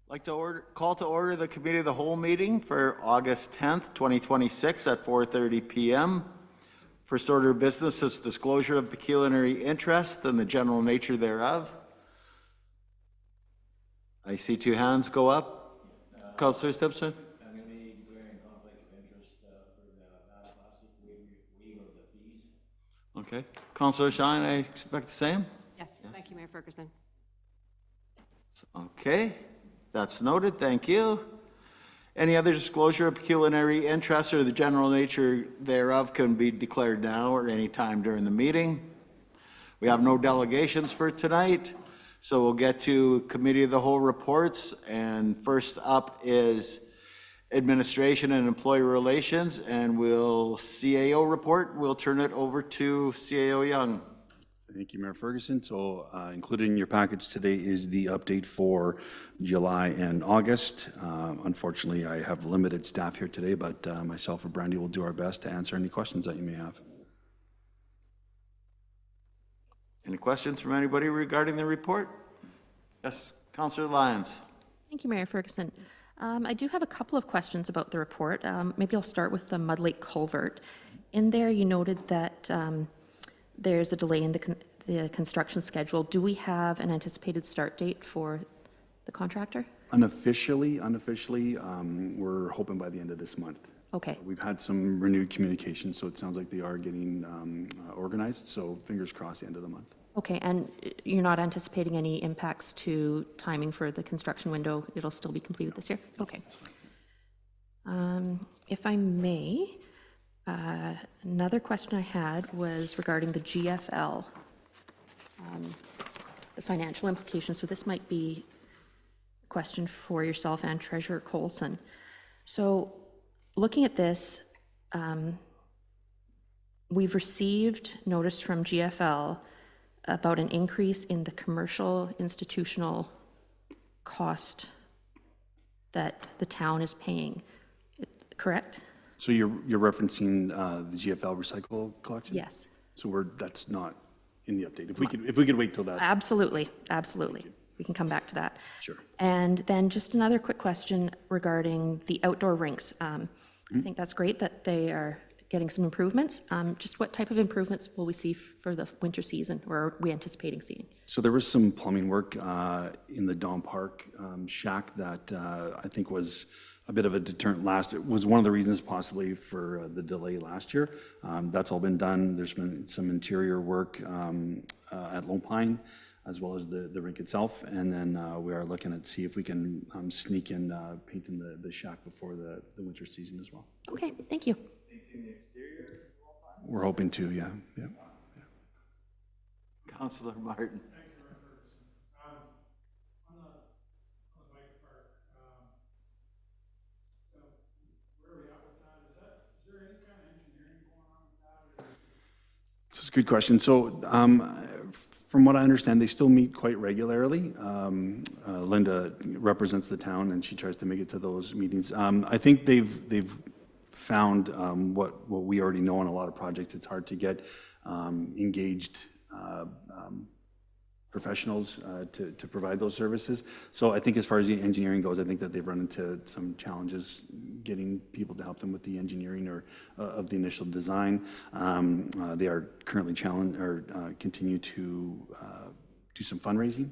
Like to call to order the Committee of the Whole meeting for August 10th, 2026 at 4:30 p.m. First order of business is disclosure of pecuniary interest and the general nature thereof. I see two hands go up. Councillor Stimpson? I'm going to be declaring conflict of interest for the past waiver of the fees. Okay. Councillor Shine, I expect the same? Yes, thank you, Mayor Ferguson. Okay, that's noted, thank you. Any other disclosure of pecuniary interest or the general nature thereof can be declared now or any time during the meeting. We have no delegations for tonight, so we'll get to Committee of the Whole reports. And first up is Administration and Employee Relations, and we'll CAO report. We'll turn it over to CAO Young. Thank you, Mayor Ferguson. So included in your package today is the update for July and August. Unfortunately, I have limited staff here today, but myself and Brandy will do our best to answer any questions that you may have. Any questions from anybody regarding the report? Yes, Councillor Lyons. Thank you, Mayor Ferguson. I do have a couple of questions about the report. Maybe I'll start with the Mud Lake Culvert. In there, you noted that there's a delay in the construction schedule. Do we have an anticipated start date for the contractor? Unofficially, we're hoping by the end of this month. Okay. We've had some renewed communication, so it sounds like they are getting organized. So fingers crossed, the end of the month. Okay, and you're not anticipating any impacts to timing for the construction window? It'll still be completed this year? Okay. If I may, another question I had was regarding the GFL, the financial implications. So this might be a question for yourself and Treasurer Colson. So looking at this, we've received notice from GFL about an increase in the commercial institutional cost that the town is paying, correct? So you're referencing the GFL recycle collection? Yes. So that's not in the update. If we could wait till that. Absolutely. We can come back to that. Sure. And then just another quick question regarding the outdoor rinks. I think that's great that they are getting some improvements. Just what type of improvements will we see for the winter season, or are we anticipating seeing? So there was some plumbing work in the Don Park shack that I think was a bit of a deterrent It was one of the reasons possibly for the delay last year. That's all been done. There's been some interior work at Lone Pine, as well as the rink itself. And then we are looking at see if we can sneak in painting the shack before the winter season as well. Okay, thank you. We're hoping to, yeah. Councillor Martin. It's a good question. So from what I understand, they still meet quite regularly. Linda represents the town and she tries to make it to those meetings. I think they've found what we already know on a lot of projects. It's hard to get engaged professionals to provide those services. So I think as far as the engineering goes, I think that they've run into some challenges getting people to help them with the engineering or of the initial design. They are currently continue to do some fundraising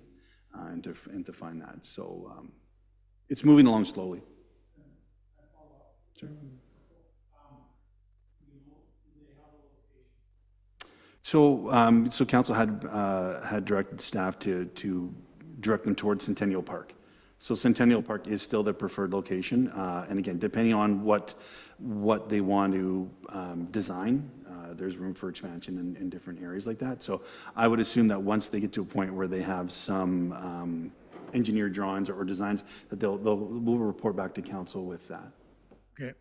and to find that. So it's moving along slowly. Sure. So council had directed staff to direct them towards Centennial Park. So Centennial Park is still the preferred location, and again, depending on what they want to design, there's room for expansion in different areas like that. So I would assume that once they get to a point where they have some engineered drawings or designs, that we'll report back to council with that. Okay,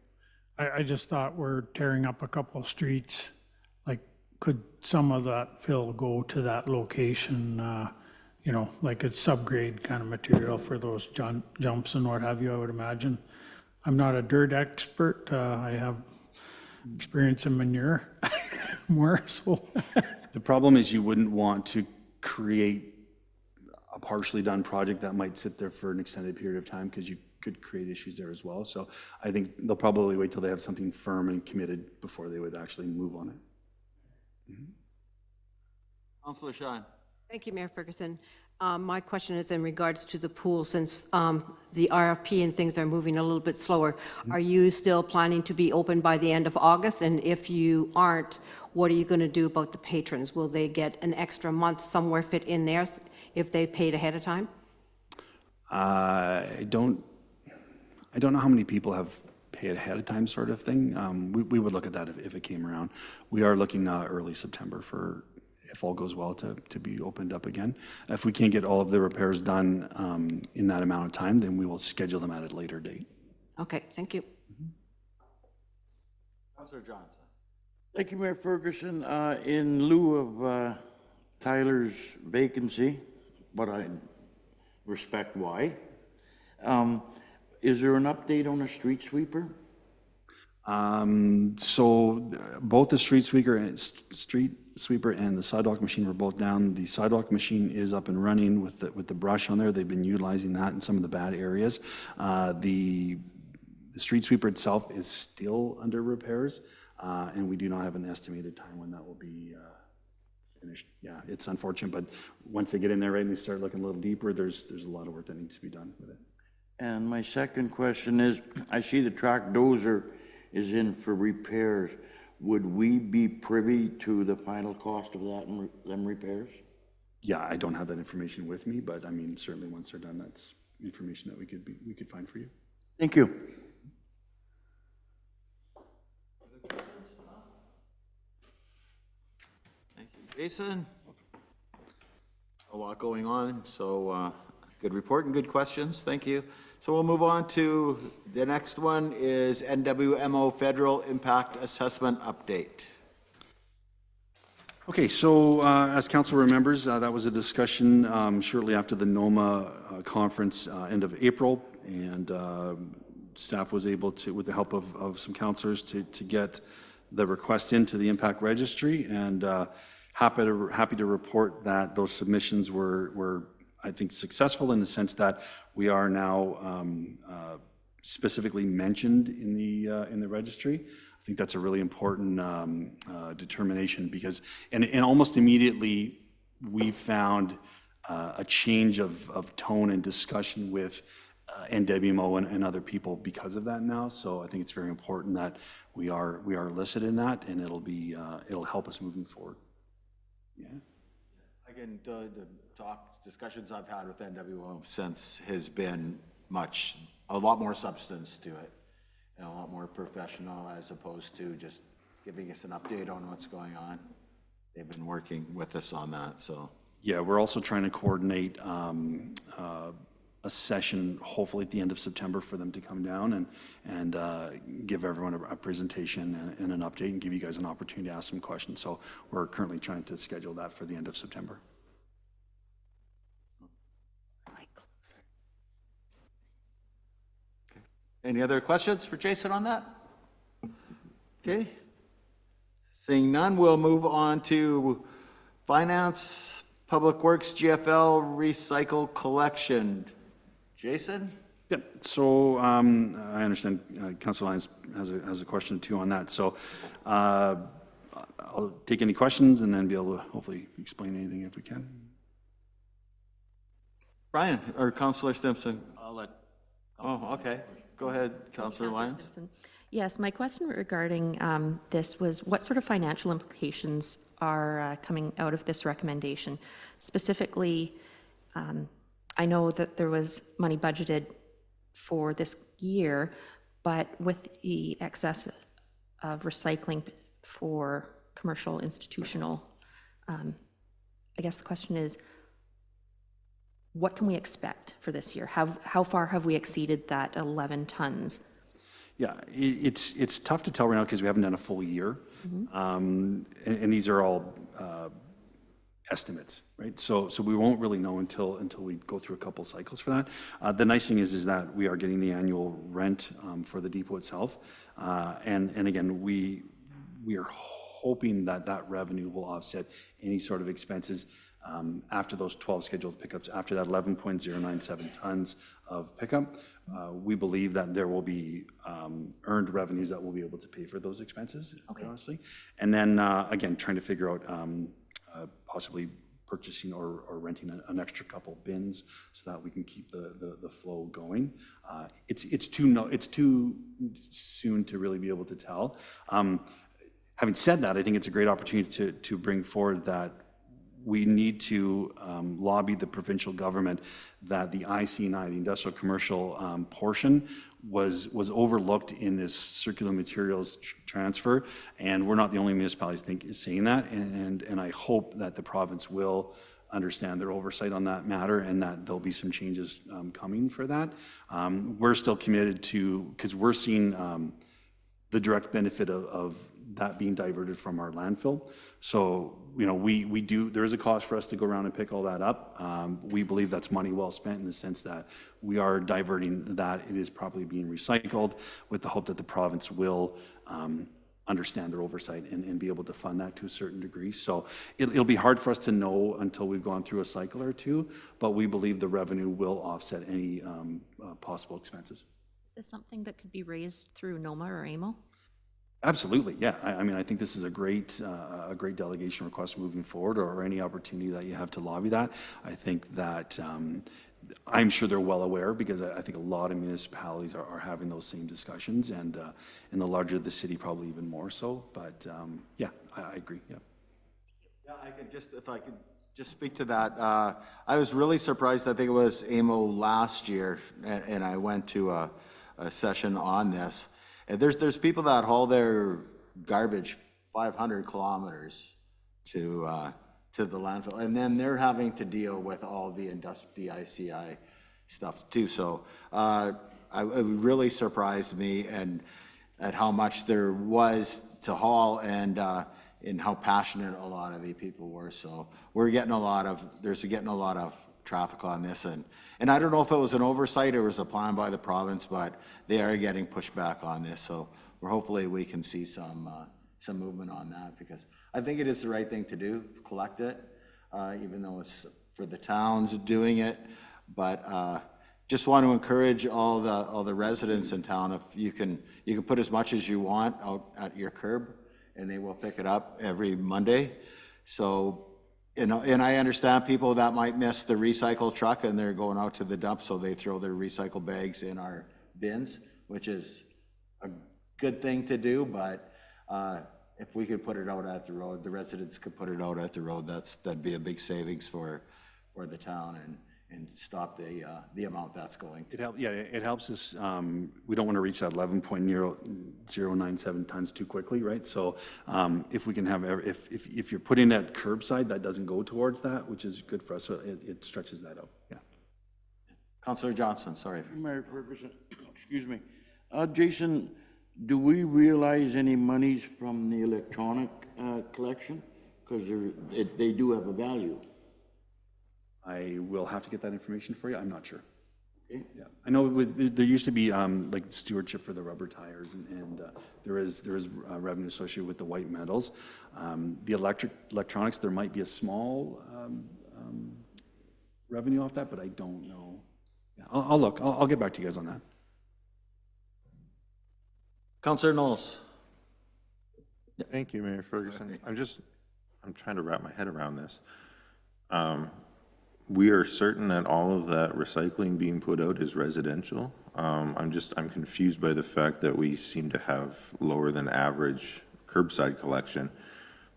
I just thought we're tearing up a couple of streets. Like, could some of that fill go to that location? You know, like it's subgrade kind of material for those jumps and what have you, I would imagine. I'm not a dirt expert. I have experience in manure more, so. The problem is you wouldn't want to create a partially done project that might sit there for an extended period of time because you could create issues there as well. So I think they'll probably wait till they have something firm and committed before they would actually move on it. Councillor Sean. Thank you, Mayor Ferguson. My question is in regards to the pool, since the RFP and things are moving a little bit slower. Are you still planning to be open by the end of August? And if you aren't, what are you going to do about the patrons? Will they get an extra month somewhere fit in there if they paid ahead of time? I don't know how many people have paid ahead of time sort of thing. We would look at that if it came around. We are looking early September for, if all goes well, to be opened up again. If we can't get all of the repairs done in that amount of time, then we will schedule them at a later date. Okay, thank you. Councillor Johnson. Thank you, Mayor Ferguson. In lieu of Tyler's vacancy, but I respect why, is there an update on a street sweeper? So both the street sweeper and the sidewalk machine were both down. The sidewalk machine is up and running with the brush on there. They've been utilizing that in some of the bad areas. The street sweeper itself is still under repairs, and we do not have an estimated time when that will be finished. Yeah, it's unfortunate, but once they get in there, right, and they start looking a little deeper, there's a lot of work that needs to be done with it. And my second question is, I see the track dozer is in for repairs. Would we be privy to the final cost of that and them repairs? Yeah, I don't have that information with me, but I mean, certainly once they're done, that's information that we could find for you. Thank you. Thank you, Jason. A lot going on, so good report and good questions. Thank you. So we'll move on to the next one is NWMO Federal Impact Assessment Update. Okay, so as council remembers, that was a discussion shortly after the NOMA conference, end of April, and staff was able to, with the help of some councilors, to get the request into the impact registry, and happy to report that those submissions were I think successful in the sense that we are now specifically mentioned in the registry. I think that's a really important determination because, and almost immediately we found a change of tone and discussion with NWMO and other people because of that now. So I think it's very important that we are listed in that, and it'll help us moving forward. Yeah. Again, the discussions I've had with NWO since has been a lot more substance to it and a lot more professional as opposed to just giving us an update on what's going on. They've been working with us on that, so. Yeah, we're also trying to coordinate a session, hopefully at the end of September, for them to come down and give everyone a presentation and an update and give you guys an opportunity to ask some questions. So we're currently trying to schedule that for the end of September. Any other questions for Jason on that? Okay. Seeing none, we'll move on to Finance, Public Works, GFL, Recycle Collection. Jason? Yep. So I understand Councilor Lyons has a question too on that. So I'll take any questions and then be able to hopefully explain anything if we can. Brian, or Councillor Stimson? I'll let. Oh, okay. Go ahead, Councillor Lyons. Simpson. Yes, my question regarding this was what sort of financial implications are coming out of this recommendation? Specifically, I know that there was money budgeted for this year, but with the excess of recycling for commercial, institutional, I guess the question is, what can we expect for this year? How far have we exceeded that 11 tons? Yeah, it's tough to tell right now because we haven't done a full year. And these are all estimates, right? So we won't really know until we go through a couple cycles for that. The nice thing is that we are getting the annual rent for the depot itself. And again, we are hoping that revenue will offset any sort of expenses after those 12 scheduled pickups, after that 11.097 tons of pickup, we believe that there will be earned revenues that will be able to pay for those expenses, quite honestly. And then, again, trying to figure out possibly purchasing or renting an extra couple bins so that we can keep the flow going. It's too soon to really be able to tell. Having said that, I think it's a great opportunity to bring forward that we need to lobby the provincial government that the IC&I, the industrial commercial portion, was overlooked in this circular materials transfer, and we're not the only municipalities saying that, and I hope that the province will understand their oversight on that matter and that there'll be some changes coming for that. We're still committed to, because we're seeing the direct benefit of that being diverted from our landfill. So, you know, we do, there is a cost for us to go around and pick all that up. We believe that's money well spent in the sense that we are diverting that. It is properly being recycled with the hope that the province will understand their oversight and be able to fund that to a certain degree. So it'll be hard for us to know until we've gone through a cycle or two, but we believe the revenue will offset any possible expenses. Is this something that could be raised through NOMA or AMO? Absolutely, yeah. I mean, I think this is a great delegation request moving forward, or any opportunity that you have to lobby that. I think that I'm sure they're well aware, because I think a lot of municipalities are having those same discussions, and in the larger the city, probably even more so. But yeah, I agree. Yeah. Yeah, I could just, if I could just speak to that. I was really surprised. I think it was AMO last year, and I went to a session on this. And there's people that haul their garbage 500 kilometers to the landfill, and then they're having to deal with all the ICI stuff too. So it really surprised me and at how much there was to haul, and how passionate a lot of the people were. So we're getting there's getting a lot of traffic on this, and I don't know if it was an oversight or was a plan by the province, but they are getting pushback on this. So hopefully we can see some movement on that, because I think it is the right thing to do, collect it, even though it's for the towns doing it. But just want to encourage all the residents in town, if you can put as much as you want out at your curb, and they will pick it up every Monday. So, you know, and I understand people that might miss the recycle truck and they're going out to the dump, so they throw their recycle bags in our bins, which is a good thing to do. But if we could put it out at the road, the residents could put it out at the road, that'd be a big savings for the town, and stop the amount that's going to. It helps us. We don't want to reach that 11.097 tons too quickly, right? So if we can have, if you're putting it at curbside, that doesn't go towards that, which is good for us. So it stretches that out. Yeah. Councillor Johnson, sorry. Mayor Ferguson, excuse me. Jason, do we realize any monies from the electronic collection? Because they do have a value. I will have to get that information for you. I'm not sure. Okay. Yeah, I know there used to be like stewardship for the rubber tires, and there is revenue associated with the white metals. The electronics, there might be a small revenue off that, but I don't know. Yeah, I'll look. I'll get back to you guys on that. Councillor Knowles. Thank you, Mayor Ferguson. I'm trying to wrap my head around this. We are certain that all of that recycling being put out is residential. I'm confused by the fact that we seem to have lower than average curbside collection,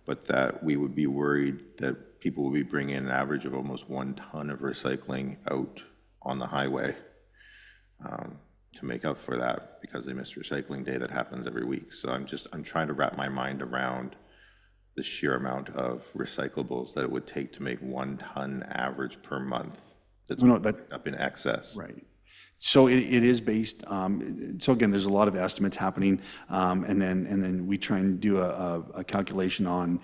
but that we would be worried that people will be bringing an average of almost 1 ton of recycling out on the highway to make up for that, because they missed recycling day that happens every week. So I'm trying to wrap my mind around the sheer amount of recyclables that it would take to make 1 ton average per month that's up in excess. Right. So it is based, so again, there's a lot of estimates happening, and then we try and do a calculation on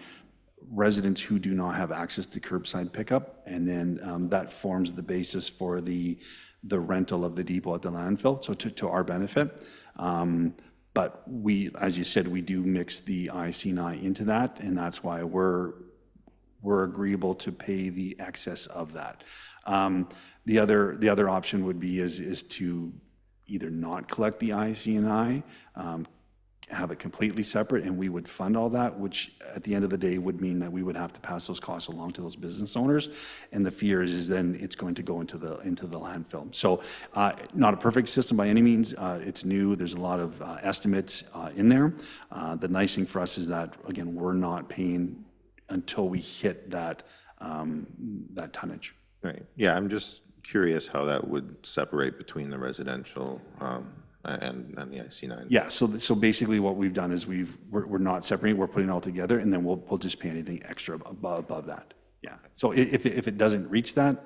residents who do not have access to curbside pickup, and then that forms the basis for the rental of the depot at the landfill, so to our benefit. But we, as you said, we do mix the IC&I into that, and that's why we're agreeable to pay the excess of that. The other option would be is to either not collect the IC&I, have it completely separate, and we would fund all that, which at the end of the day would mean that we would have to pass those costs along to those business owners. And the fear is then it's going to go into the landfill. So not a perfect system by any means. It's new. There's a lot of estimates in there. The nice thing for us is that, again, we're not paying until we hit that tonnage. Right, yeah, I'm just curious how that would separate between the residential and the IC9. Yeah, so basically what we've done is we're not separating, we're putting it all together, and then we'll just pay anything extra above that. Yeah, so if it doesn't reach that,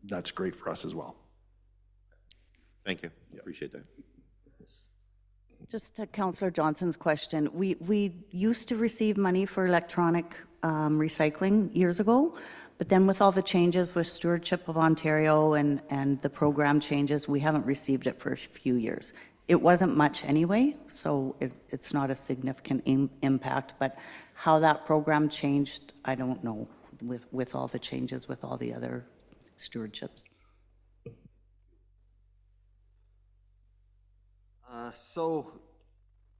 that's great for us as well. Thank you, appreciate that. Just to Councillor Johnson's question, we used to receive money for electronic recycling years ago, but then with all the changes with Stewardship of Ontario and the program changes, we haven't received it for a few years. It wasn't much anyway, so it's not a significant impact, but how that program changed, I don't know, with all the changes, with all the other stewardships. So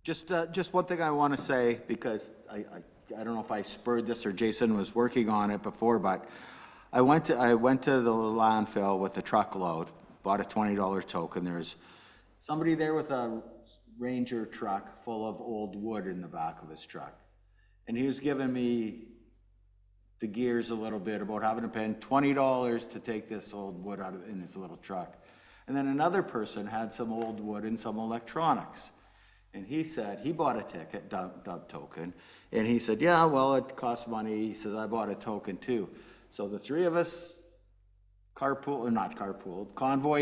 just one thing I want to say, because I don't know if I spurred this or Jason was working on it before, but I went to the landfill with a truckload, bought a $20 token. There's somebody there with a Ranger truck full of old wood in the back of his truck. And he was giving me the gears a little bit about having to pay $20 to take this old wood out of in his little truck. And then another person had some old wood and some electronics. And he said, he bought a ticket, dub token, and he said, yeah, well, it costs money. He says, I bought a token too. So the three of us convoyed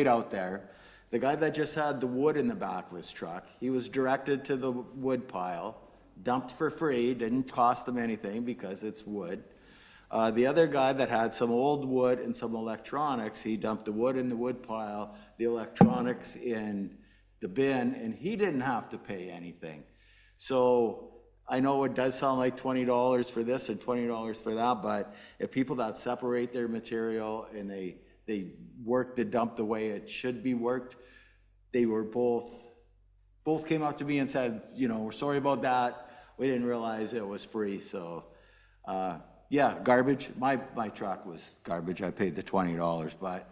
out there. The guy that just had the wood in the back of his truck, he was directed to the wood pile, dumped for free, didn't cost him anything because it's wood. The other guy that had some old wood and some electronics, he dumped the wood in the wood pile, the electronics in the bin, and he didn't have to pay anything. So I know it does sound like $20 for this and $20 for that, but if people that separate their material and they work the dump the way it should be worked, they were both came up to me and said, you know, we're sorry about that. We didn't realize it was free. So yeah, garbage. My truck was garbage. I paid the $20, but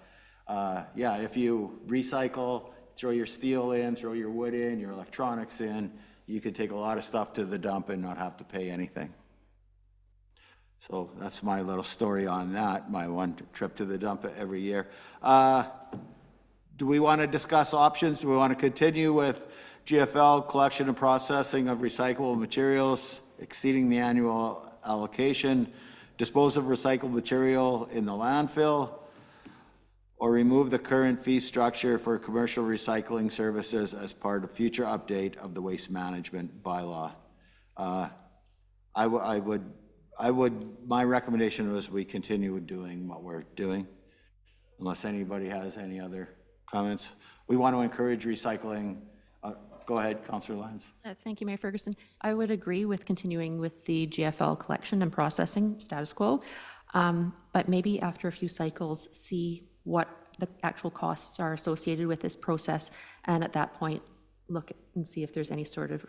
yeah, if you recycle, throw your steel in, throw your wood in, your electronics in, you could take a lot of stuff to the dump and not have to pay anything. So that's my little story on that, my one trip to the dump every year. Do we want to discuss options? Do we want to continue with GFL collection and processing of recyclable materials exceeding the annual allocation, dispose of recycled material in the landfill, or remove the current fee structure for commercial recycling services as part of future update of the waste management bylaw? My recommendation was we continue doing what we're doing, unless anybody has any other comments. We want to encourage recycling. Go ahead, Councillor Lyons. Thank you, Mayor Ferguson. I would agree with continuing with the GFL collection and processing status quo, but maybe after a few cycles, see what the actual costs are associated with this process, and at that point, look and see if there's any sort of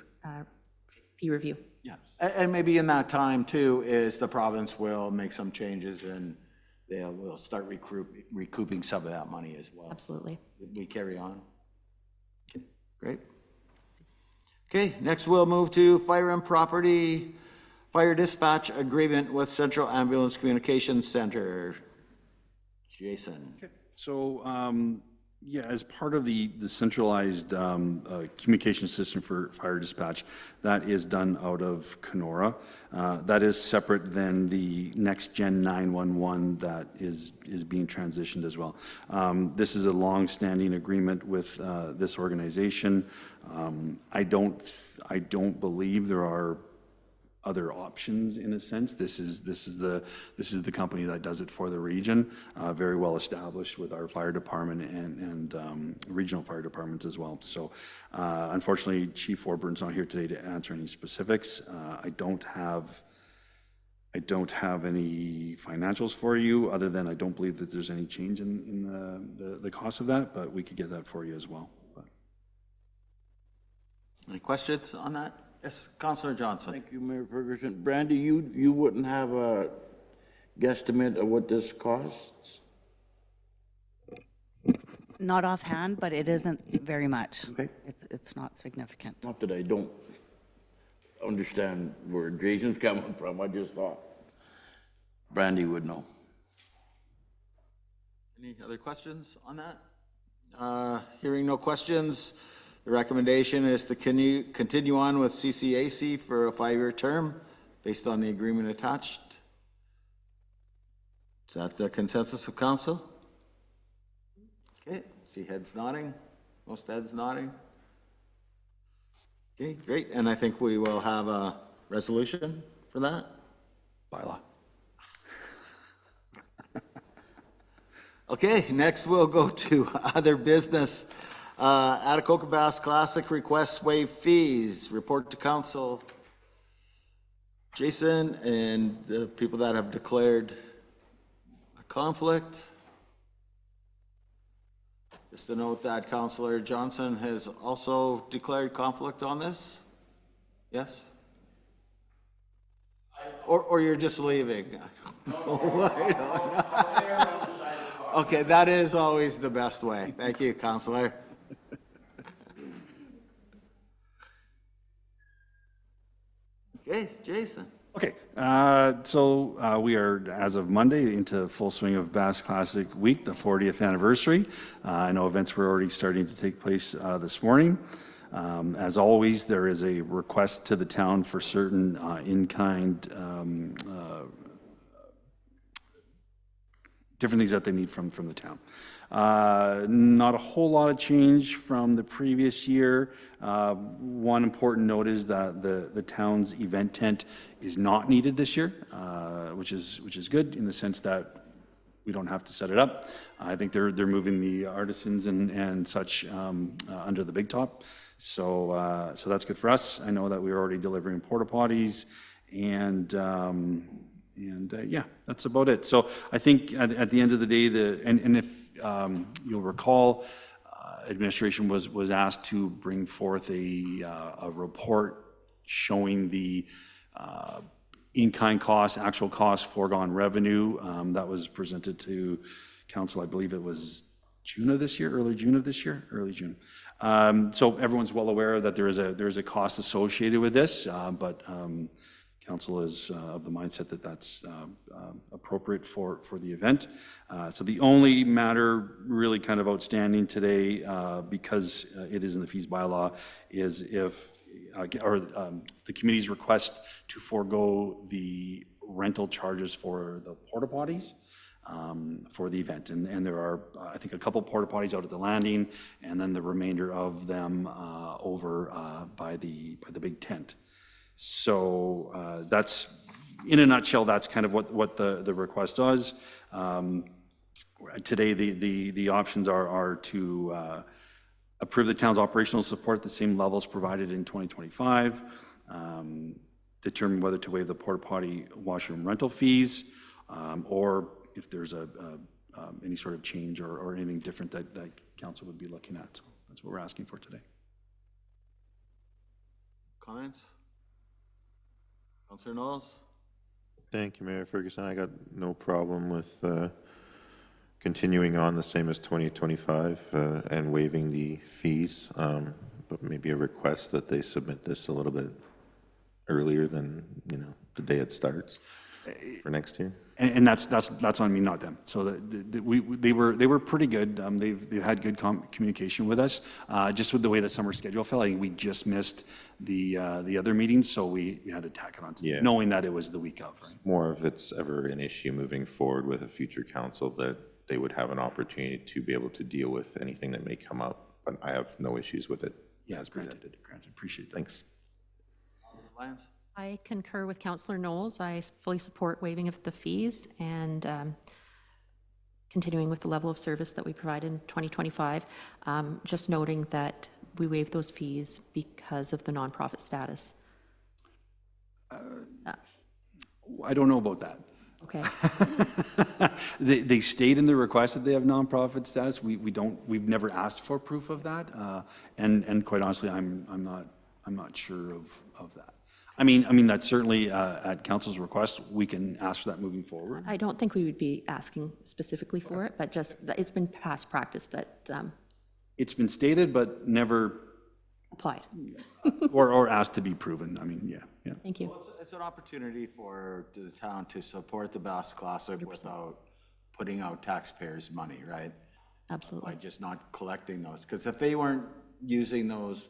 fee review. Yeah, and maybe in that time too, is the province will make some changes and they will start recouping some of that money as well. Absolutely. We carry on. Okay, great. Okay, next we'll move to fire and property, fire dispatch agreement with Central Ambulance Communications Center. Jason. Okay. So, yeah, as part of the centralized communication system for fire dispatch, that is done out of Kenora. That is separate than the next gen 911 that is being transitioned as well. This is a long-standing agreement with this organization. I don't believe there are other options in a sense. This is the company that does it for the region, very well established with our fire department and regional fire departments as well. So unfortunately, Chief Warburn's not here today to answer any specifics. I don't have I don't have any financials for you, other than I don't believe that there's any change in the cost of that, but we could get that for you as well. But Any questions on that? Yes, Councillor Johnson. Thank you, Mayor Ferguson. Brandy, you wouldn't have a guesstimate of what this costs? Not offhand, but it isn't very much. Okay. It's not significant. Not that I don't understand where Jason's coming from, I just thought Brandy would know. Any other questions on that? Hearing no questions, the recommendation is to continue on with CCAC for a 5-year term based on the agreement attached. Is that the consensus of council? Okay, see heads nodding, most heads nodding. Okay, great, and I think we will have a resolution for that. bylaw. Okay, next we'll go to other business. Atikoka Bass Classic requests waive fees. Report to council. Jason and the people that have declared a conflict. Just to note that Councillor Johnson has also declared conflict on this? Yes? Or you're just leaving? Okay, that is always the best way. Thank you, Councillor. Okay, Jason. Okay, so we are, as of Monday, into full swing of Bass Classic Week, the 40th anniversary. I know events were already starting to take place this morning. As always, there is a request to the town for certain in-kind different things that they need from the town. Not a whole lot of change from the previous year. One important note is that the town's event tent is not needed this year, which is good in the sense that we don't have to set it up. I think they're moving the artisans and such under the big top, so that's good for us. I know that we were already delivering porta potties and yeah, that's about it. So I think at the end of the day, and if you'll recall, administration was asked to bring forth a report showing the in-kind costs, actual costs, foregone revenue. That was presented to council, I believe it was June of this year, early June of this year, early June. So everyone's well aware that there is a cost associated with this, but council is of the mindset that that's appropriate for the event. So the only matter really kind of outstanding today, because it is in the fees bylaw, is if, the committee's request to forego the rental charges for the porta potties for the event. And there are, I think, a couple porta potties out at the landing, and then the remainder of them over by the big tent. So that's, in a nutshell, that's kind of what the request does. Today, the options are to approve the town's operational support at the same levels provided in 2025, determine whether to waive the porta potty washroom rental fees, or if there's any sort of change or anything different that council would be looking at. So that's what we're asking for today. Comments? Councillor Knowles? Thank you, Mayor Ferguson. I got no problem with continuing on the same as 2025 and waiving the fees, but maybe a request that they submit this a little bit earlier than, the day it starts for next year. And that's on me, not them. So they were pretty good. They've had good communication with us. Just with the way the summer schedule fell, I think we just missed the other meetings, so we had to tack it on, knowing that it was the week of. Right? More if it's ever an issue moving forward with a future council, that they would have an opportunity to be able to deal with anything that may come up. But I have no issues with it. Yeah, granted. Appreciate that. Thanks. Lyons? I concur with Councillor Knowles. I fully support waiving of the fees and continuing with the level of service that we provide in 2025. Just noting that we waive those fees because of the nonprofit status. I don't know about that. Okay, They state in the request that they have nonprofit status. We've never asked for proof of that. And quite honestly, I'm not sure of that. I mean, that's certainly, at council's request, we can ask for that moving forward. I don't think we would be asking specifically for it, but just, that it's been past practice that It's been stated, but never, applied. or asked to be proven. I mean, yeah. Thank you. It's an opportunity for the town to support the Basque Classic without putting out taxpayers' money, right? By Absolutely. just not collecting those, because if they weren't using those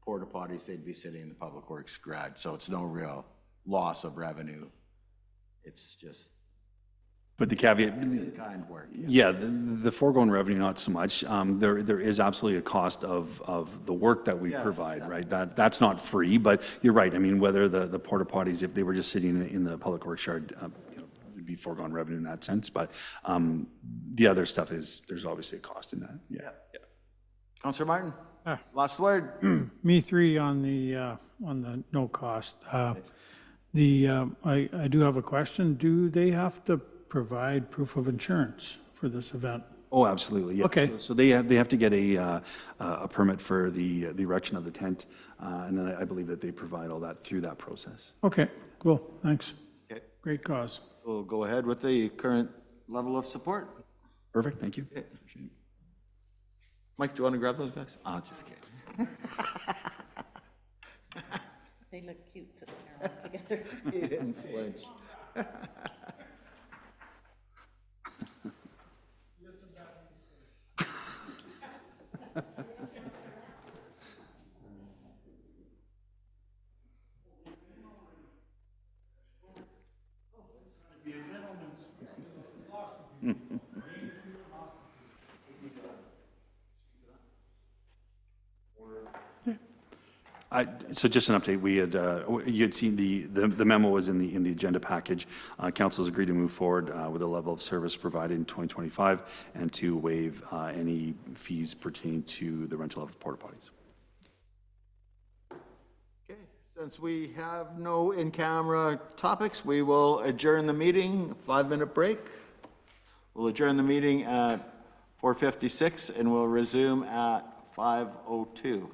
porta potties, they'd be sitting in the Public Works garage, so it's no real loss of revenue. It's just But the caveat, kind work. yeah, the foregone revenue, not so much. There is absolutely a cost of the work that we Yes, provide, yeah. right? That's not free, but you're right. I mean, whether the porta potties, if they were just sitting in the Public Works yard, it'd be foregone revenue in that sense. But the other stuff there's obviously a cost in that, yeah. Councillor Martin, last word. Me three on the no cost. I do have a question. Do they have to provide proof of insurance for this event? Oh, absolutely, yes. Okay. So they have to get a permit for the erection of the tent, and then I believe that they provide all that through that process. Okay, cool, thanks. Okay, Great cause. we'll go ahead with the current level of support. Perfect, thank you. Mike, do you want to grab those guys? Oh, just kidding. They look cute sitting there all together. He didn't flinch. So just an update, you had seen the memo was in the agenda package. Council's agreed to move forward with a level of service provided in 2025 and to waive any fees pertaining to the rental of porta potties. Okay, since we have no in-camera topics, we will adjourn the meeting, 5-minute break. We'll adjourn the meeting at 4:56 and we'll resume at 5:02.